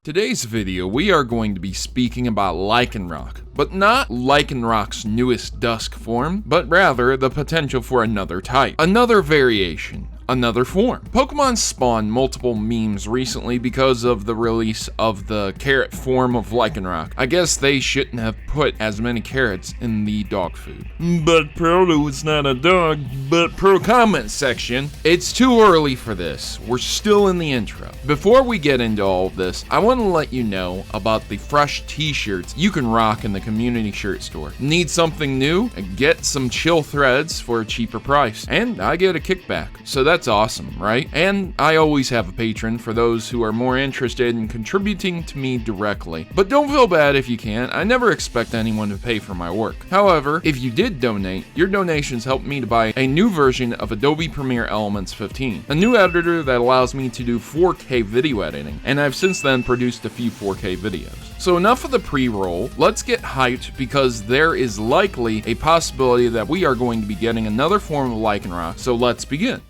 Today's video, we are going to be speaking about Lycanroc, but not Lycanroc's newest dusk form, but rather the potential for another type, another variation, another form. Pokemon spawned multiple memes recently because of the release of the carrot form of Lycanroc. I guess they shouldn't have put as many carrots in the dog food. But Proto is not a dog, but Pro comment section. It's too early for this. We're still in the intro. Before we get into all of this, I want to let you know about the fresh t-shirts you can rock in the community shirt store. Need something new? Get some chill threads for a cheaper price. And I get a kickback. So that's awesome, right? And I always have a patron for those who are more interested in contributing to me directly. But don't feel bad if you can't. I never expect anyone to pay for my work. However, if you did donate, your donations help me to buy a new version of Adobe Premiere Elements 15, a new editor that allows me to do 4K video editing, and I've since then produced a few 4K videos. So enough of the pre-roll, let's get hyped because there is likely a possibility that we are going to be getting another form of Lycanroc, so let's begin.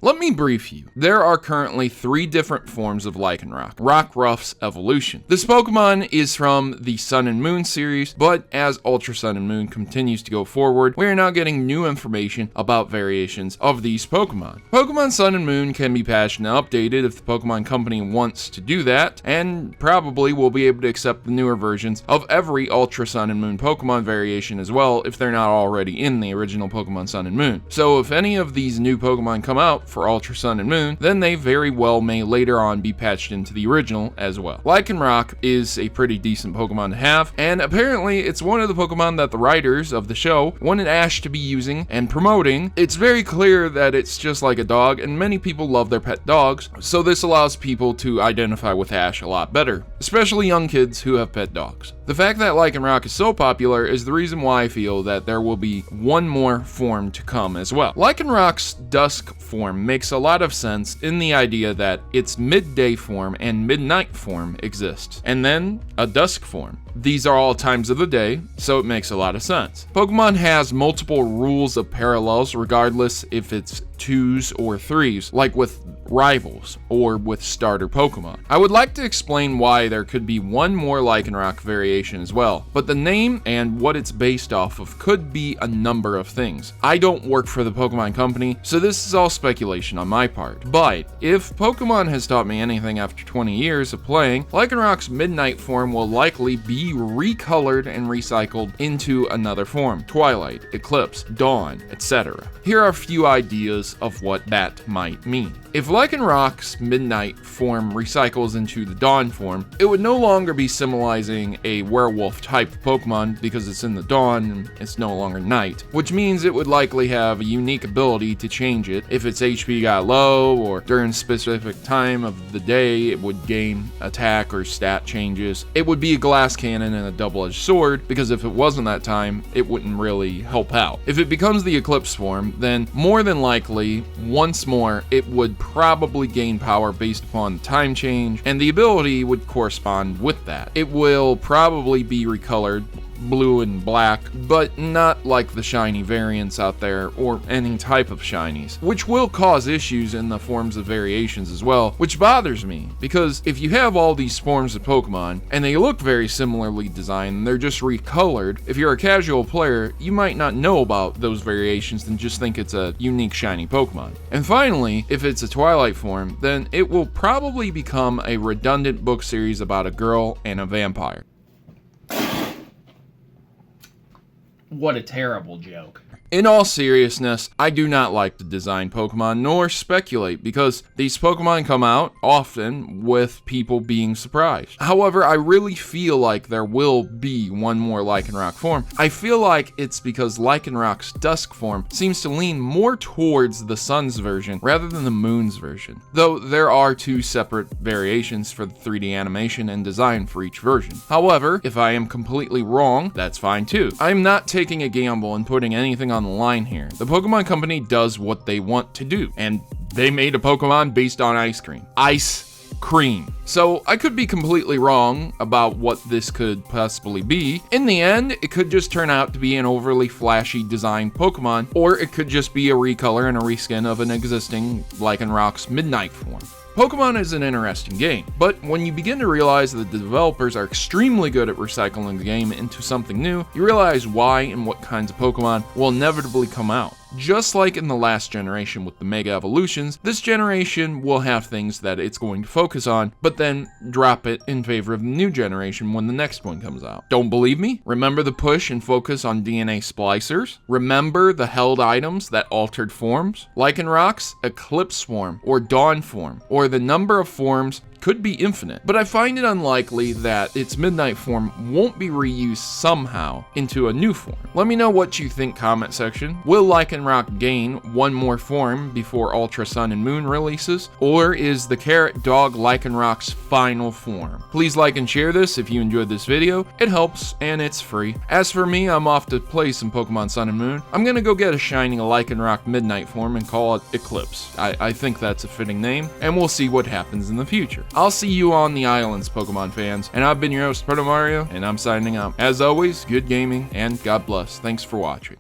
Let me brief you. There are currently 3 different forms of Lycanroc. Rockruff's evolution. This Pokemon is from the Sun and Moon series, but as Ultra Sun and Moon continues to go forward, we are now getting new information about variations of these Pokemon. Pokemon Sun and Moon can be patched and updated if the Pokemon Company wants to do that, and probably will be able to accept the newer versions of every Ultra Sun and Moon Pokemon variation as well if they're not already in the original Pokemon Sun and Moon. So if any of these new Pokemon come out for Ultra Sun and Moon, then they very well may later on be patched into the original as well. Lycanroc is a pretty decent Pokemon to have, and apparently it's one of the Pokemon that the writers of the show wanted Ash to be using and promoting. It's very clear that it's just like a dog, and many people love their pet dogs, so this allows people to identify with Ash a lot better, especially young kids who have pet dogs. The fact that Lycanroc is so popular is the reason why I feel that there will be one more form to come as well. Lycanroc's dusk form makes a lot of sense in the idea that its midday form and midnight form exists, and then a dusk form. These are all times of the day, so it makes a lot of sense. Pokemon has multiple rules of parallels regardless if it's 2s or 3s, like with rivals or with starter Pokemon. I would like to explain why there could be one more Lycanroc variation as well, but the name and what it's based off of could be a number of things. I don't work for the Pokemon Company, so this is all speculation on my part. But if Pokemon has taught me anything after 20 years of playing, Lycanroc's midnight form will likely be recolored and recycled into another form: Twilight, Eclipse, Dawn, etc. Here are a few ideas of what that might mean. If Lycanroc's midnight form recycles into the Dawn form, it would no longer be symbolizing a werewolf type Pokemon because it's in the dawn and it's no longer night, which means it would likely have a unique ability to change it. If its HP got low or during a specific time of the day, it would gain attack or stat changes. It would be a glass cannon and a double-edged sword, because if it wasn't that time, it wouldn't really help out. If it becomes the Eclipse form, then more than likely, once more, it would probably gain power based upon the time change, and the ability would correspond with that. It will probably be recolored blue and black, but not like the shiny variants out there or any type of shinies, which will cause issues in the forms of variations as well, which bothers me because if you have all these forms of Pokemon and they look very similarly designed and they're just recolored, if you're a casual player, you might not know about those variations and just think it's a unique shiny Pokemon. And finally, if it's a Twilight form, then it will probably become a redundant book series about a girl and a vampire. What a terrible joke. In all seriousness, I do not like to design Pokemon nor speculate because these Pokemon come out often with people being surprised. However, I really feel like there will be one more Lycanroc form. I feel like it's because Lycanroc's dusk form seems to lean more towards the Sun's version rather than the Moon's version, though there are 2 separate variations for the 3D animation and design for each version. However, if I am completely wrong, that's fine too. I'm not taking a gamble and putting anything on the line here. The Pokemon Company does what they want to do, and they made a Pokemon based on ice cream. Ice cream. So I could be completely wrong about what this could possibly be. In the end, it could just turn out to be an overly flashy designed Pokemon, or it could just be a recolor and a reskin of an existing Lycanroc's Midnight form. Pokemon is an interesting game, but when you begin to realize that the developers are extremely good at recycling the game into something new, you realize why and what kinds of Pokemon will inevitably come out. Just like in the last generation with the Mega Evolutions, this generation will have things that it's going to focus on, but then drop it in favor of the new generation when the next one comes out. Don't believe me? Remember the push and focus on DNA splicers? Remember the held items that altered forms? Lycanroc's Eclipse form, or Dawn form, or the number of forms could be infinite, but I find it unlikely that its Midnight form won't be reused somehow into a new form. Let me know what you think, comment section. Will Lycanroc gain one more form before Ultra Sun and Moon releases, or is the Carrot Dog Lycanroc's final form? Please like and share this if you enjoyed this video. It helps and it's free. As for me, I'm off to play some Pokemon Sun and Moon. I'm gonna go get a shiny Lycanroc Midnight form and call it Eclipse. I think that's a fitting name, and we'll see what happens in the future. I'll see you on the islands, Pokemon fans, and I've been your host, Protomario, and I'm signing out. As always, good gaming, and God bless. Thanks for watching.